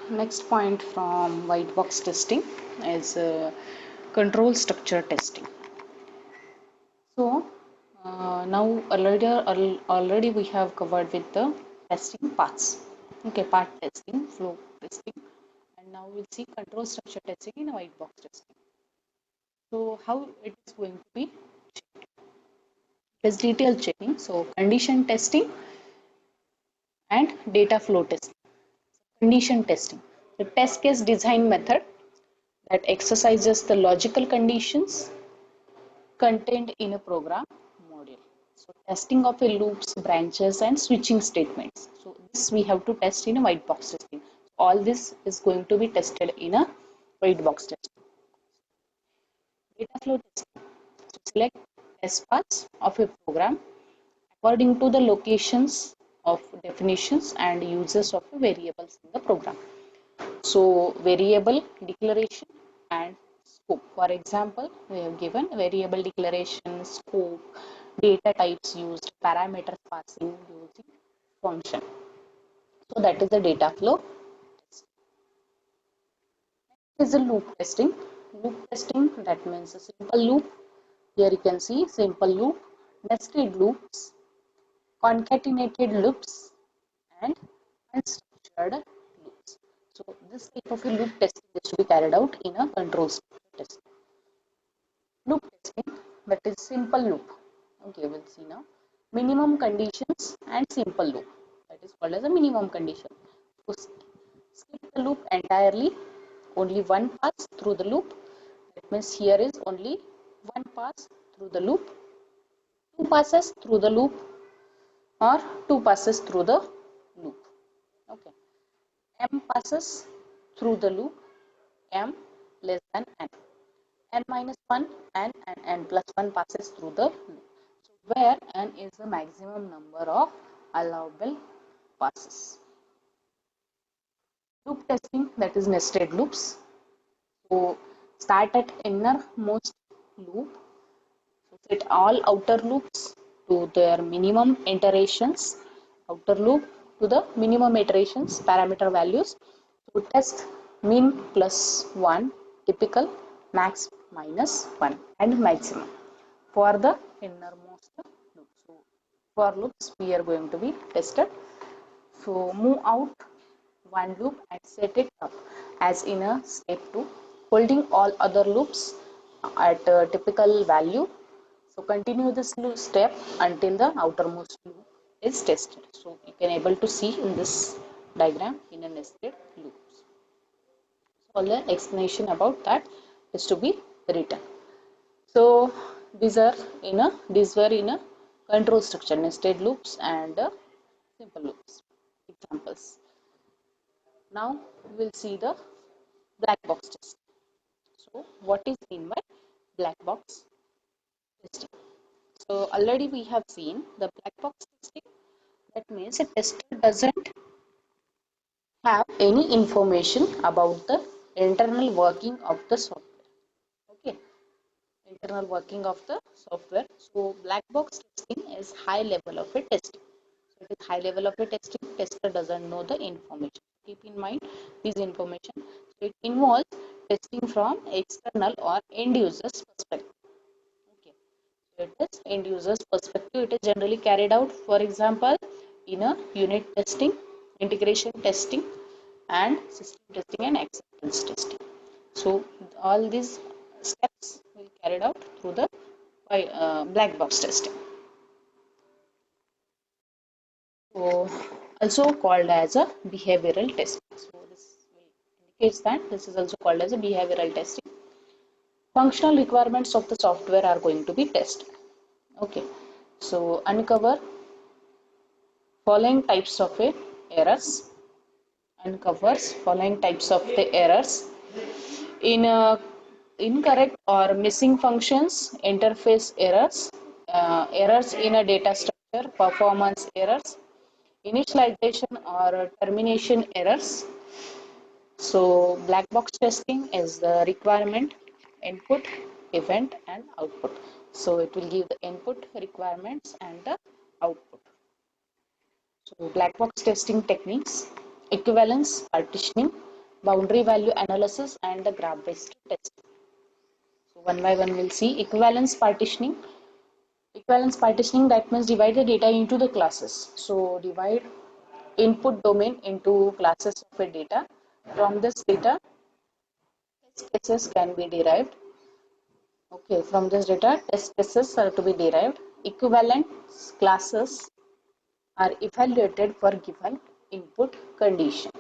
next point from white box testing is control structure testing. So now already we have covered with the testing paths. Okay, path testing, flow testing, and now we'll see control structure testing in a white box testing. So how it is going to be? It is detailed checking. So condition testing and data flow testing. Condition testing, the test case design method that exercises the logical conditions contained in a program module. So testing of a loops, branches and switching statements. So this we have to test in a white box testing. All this is going to be tested in a white box testing. Data flow testing. So select test paths of a program according to the locations of definitions and uses of variables in the program. So variable declaration and scope. For example, we have given variable declaration, scope, data types used, parameters passing using function. So that is the data flow test. Next is the loop testing. Loop testing, that means a simple loop. Here you can see simple loop, nested loops, concatenated loops, and unstructured loops. So this type of a loop testing is to be carried out in a control structure test. Loop testing, that is simple loop. Okay, we'll see now. Minimum conditions and simple loop. That is called as a minimum condition. So skip the loop entirely. Only one pass through the loop. That means here is only one pass through the loop. Two passes through the loop or two passes through the loop. Okay. M passes through the loop, M less than N. N minus 1 and N plus 1 passes through the loop. So where N is the maximum number of allowable passes. Loop testing, that is nested loops. So start at innermost loop. So set all outer loops to their minimum iterations. Outer loop to the minimum iterations, parameter values. So test min plus 1, typical, max minus 1 and maximum for the innermost loop. So for loops we are going to be tested. So move out one loop and set it up as in a step 2, holding all other loops at a typical value. So continue this step until the outermost loop is tested. So you can able to see in this diagram in a nested loops. So all the explanation about that is to be written. So these were in a control structure, nested loops and simple loops examples. Now we will see the black box test. So what is mean by black box testing? So already we have seen the black box testing. That means a tester doesn't have any information about the internal working of the software. Okay, internal working of the software. So black box testing is high level of a testing. So it is high level of a testing. Tester doesn't know the information. Keep in mind this information. So it involves testing from external or end users perspective. Okay, so it is end users perspective. It is generally carried out, for example, in a unit testing, integration testing, and system testing and acceptance testing. So all these steps will carried out through the black box testing. So also called as a behavioral testing. So this indicates that this is also called as a behavioral testing. Functional requirements of the software are going to be tested. Okay, so uncover following types of errors. Uncovers following types of the errors in incorrect or missing functions, interface errors, errors in a data structure, performance errors, initialization or termination errors. So black box testing is the requirement, input, event and output. So it will give the input, requirements and the output. So black box testing techniques, equivalence, partitioning, boundary value analysis and the graph based testing. So one by one we'll see equivalence partitioning. Equivalence partitioning, that means divide the data into the classes. So divide input domain into classes of a data. From this data, test cases can be derived. Okay, from this data, test cases are to be derived. Equivalent classes are evaluated for given input condition.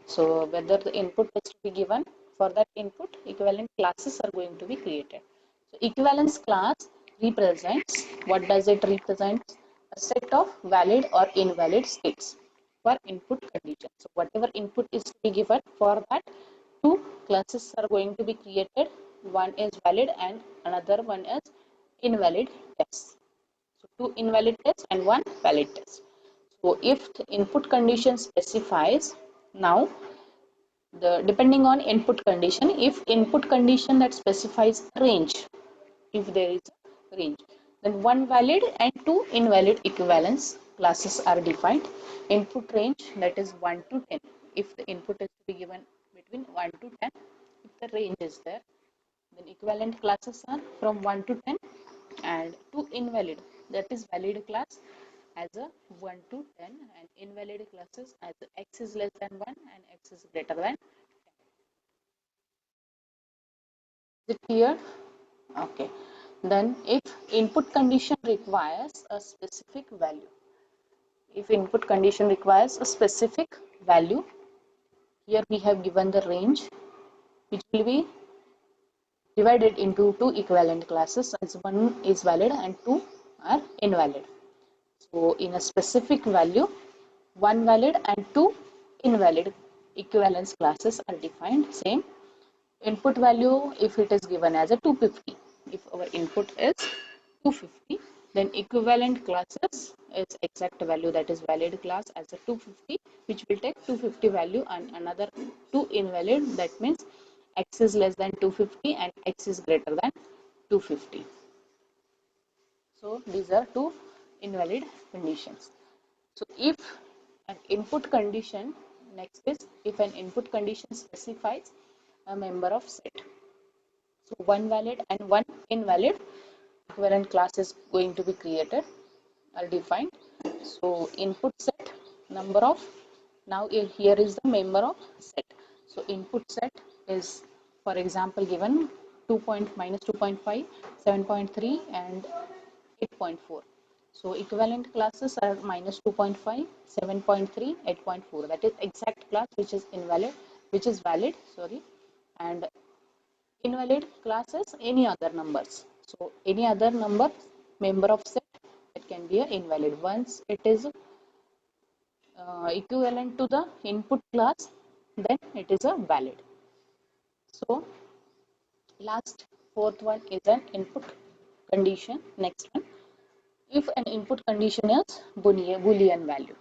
So whether the input is to be given, for that input, equivalent classes are going to be created. So equivalence class represents, what does it represent? A set of valid or invalid states for input condition. So whatever input is to be given, for that two classes are going to be created. One is valid and another one is invalid test. So two invalid tests and one valid test. So if the input condition specifies, now the depending on input condition, if input condition that specifies range, if there is a range, then one valid and two invalid equivalence classes are defined. Input range, that is 1 to 10. If the input is to be given between 1 to 10, if the range is there, then equivalent classes are from 1 to 10, and two invalid, that is valid class as a 1 to 10, and invalid classes as x is less than 1 and x is greater than 10. Is it clear? Okay. Then if input condition requires a specific value, if input condition requires a specific value, here we have given the range which will be divided into two equivalent classes, as one is valid and two are invalid. So in a specific value, one valid and two invalid equivalence classes are defined. Same input value, if it is given as a 250, if our input is 250, then equivalent classes is exact value, that is valid class as a 250, which will take 250 value, and another two invalid, that means x is less than 250 and x is greater than 250. So these are two invalid conditions. So if an input condition, next is if an input condition specifies a member of set. So one valid and one invalid equivalent class is going to be created or defined. So input set number of, now here is the member of set. So input set is, for example, given 2 minus 2.5, 7.3 and 8.4. So equivalent classes are minus 2.5, 7.3, 8.4. That is exact class which is invalid, which is valid, sorry, and invalid classes any other numbers. So any other number member of set, it can be a invalid once it is equivalent to the input class, then it is a valid. So last fourth one is an input condition. Next one, if an input condition is boolean value.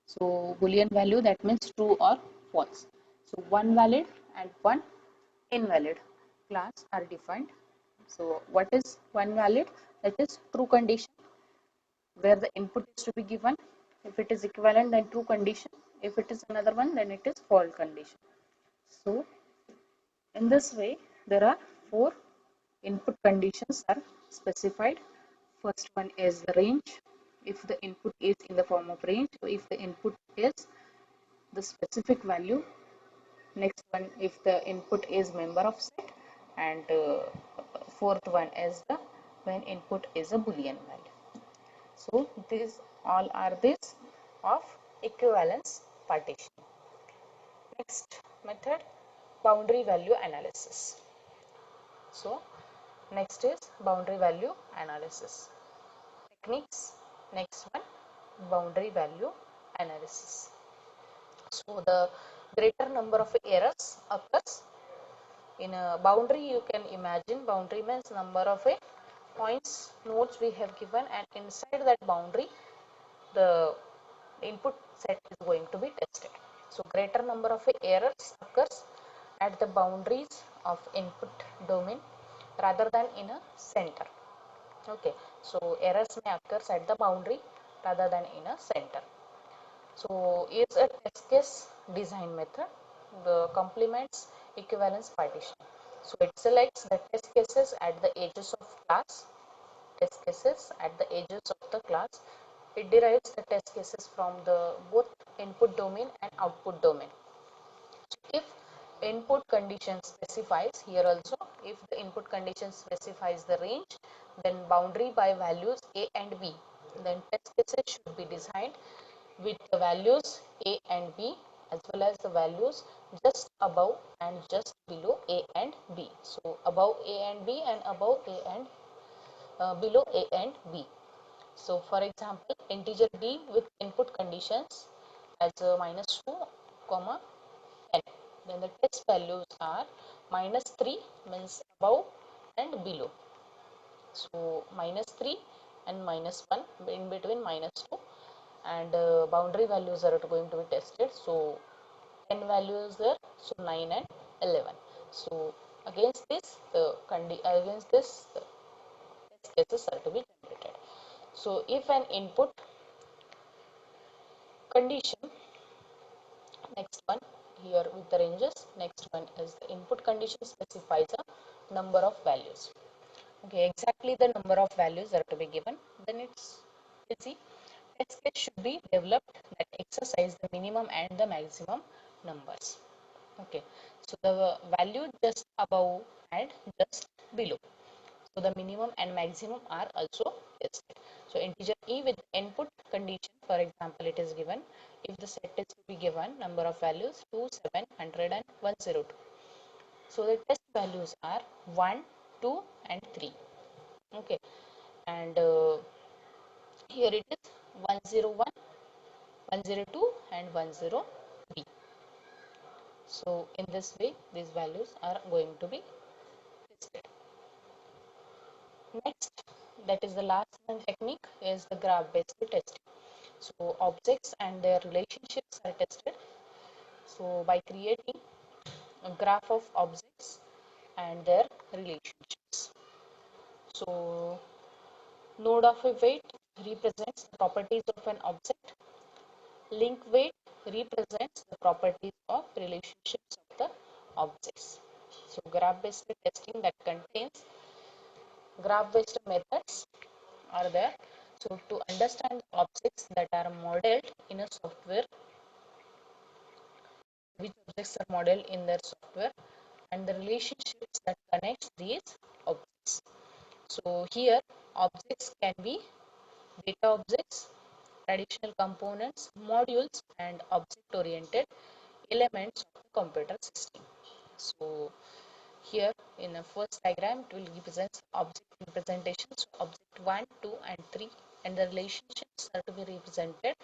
So boolean value, that means true or false. So one valid and one invalid class are defined. So what is one valid? That is true condition, where the input is to be given. If it is equivalent, then true condition. If it is another one, then it is false condition. So in this way, there are four input conditions are specified. First one is the range. If the input is in the form of range, so if the input is the specific value. Next one, if the input is member of set, and fourth one is the when input is a boolean value. So these all are this of equivalence partition. Next method, boundary value analysis. So next is boundary value analysis techniques. Next one, boundary value analysis. So the greater number of errors occurs in a boundary. You can imagine boundary means number of points nodes we have given, and inside that boundary the input set is going to be tested. So greater number of errors occurs at the boundaries of input domain rather than in a center. Okay, so errors may occur at the boundary rather than in a center. So is a test case design method. the complements equivalence partitioning. So it selects the test cases at the edges of class, test cases at the edges of the class. It derives the test cases from the both input domain and output domain. If input condition specifies, here also if the input condition specifies the range, then boundary by values a and b, then test cases should be designed with the values a and b as well as the values just above and just below a and b. So above a and b and above a and below a and b. So for example, integer b with input conditions as -2, comma 10. Then the test values are -3 means above and below. So -3 and -1 in between -2, and boundary values are going to be tested. So 10 values there, so 9 and 11. So against this test cases are to be generated. So if an input condition, next one here with the ranges, next one is the input condition specifies a number of values. Okay, exactly the number of values are to be given, then it's easy. Test case should be developed that exercise the minimum and the maximum numbers. Okay, so the value just above and just below, so the minimum and maximum are also tested. So integer e with input condition, for example, it is given if the set is to be given number of values 2, 7, 100 and 102. So the test values are 1, 2 and 3. Okay, and here it is 101, 102 and 103. So in this way these values are going to be tested. Next, that is the last one technique, is the graph based testing. So objects and their relationships are tested. So by creating a graph of objects and their relationships. So node of a weight represents the properties of an object. Link weight represents the properties of relationships of the objects. So graph based testing that contains graph based methods are there. So to understand the objects that are modeled in a software, which objects are modeled in their software, and the relationships that connect these objects. So here objects can be data objects, traditional components, modules, and object oriented elements of the computer system. So here in the first diagram it will represent object representations, object 1, 2 and 3, and the relationships are to be represented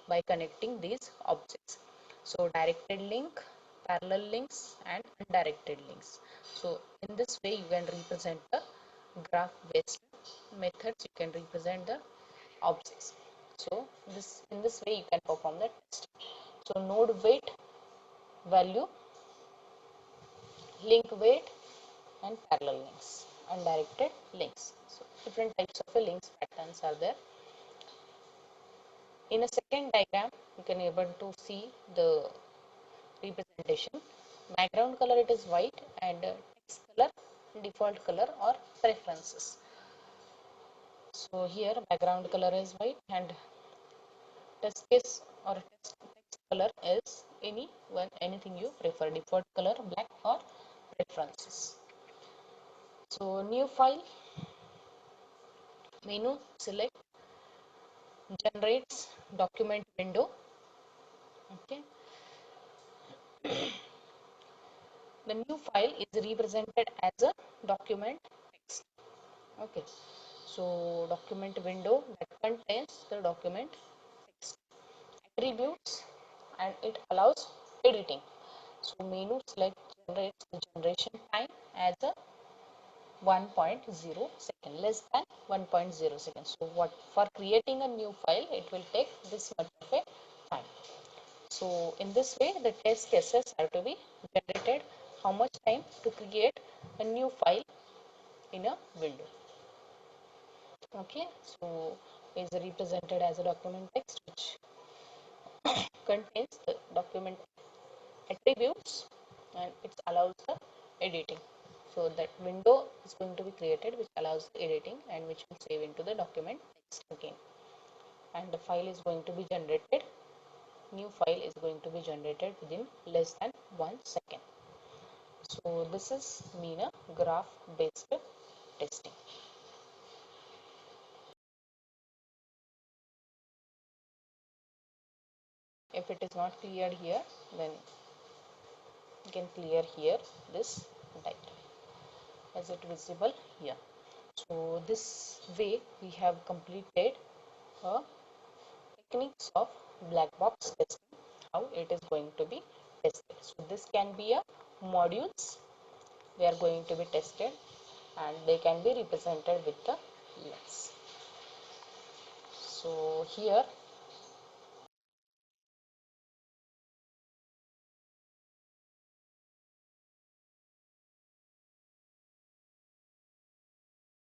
by connecting these objects. So directed link, parallel links and undirected links. So in this way you can represent the graph based methods, you can represent the objects. So in this way you can perform the test. So node weight value, link weight and parallel links, undirected links. So different types of links patterns are there. In a second diagram you can able to see the representation. Background color it is white, and text color default color or preferences. So here background color is white and test case or text color is anything you prefer, default color black or preferences. So new file, menu, select, generates document window. Okay, the new file is represented as a document text. Okay, so document window that contains the document text, attributes, and it allows editing. So menu select generates the generation time as a 1.0 second, less than 1.0 seconds. So what for creating a new file it will take this much of a time. So in this way the test cases have to be generated, how much time to create a new file in a window. Okay, so is represented as a document text which contains the document attributes, and it allows the editing. So that window is going to be created which allows the editing and which will save into the document text again, and the file is going to be generated. New file is going to be generated within less than 1 second. So this is mean a graph based testing. If it is not cleared here, then you can clear here this diagram. Is it visible here? So this way we have completed a techniques of black box testing, how it is going to be tested. So this can be a modules, they are going to be tested and they can be represented with the lens. So here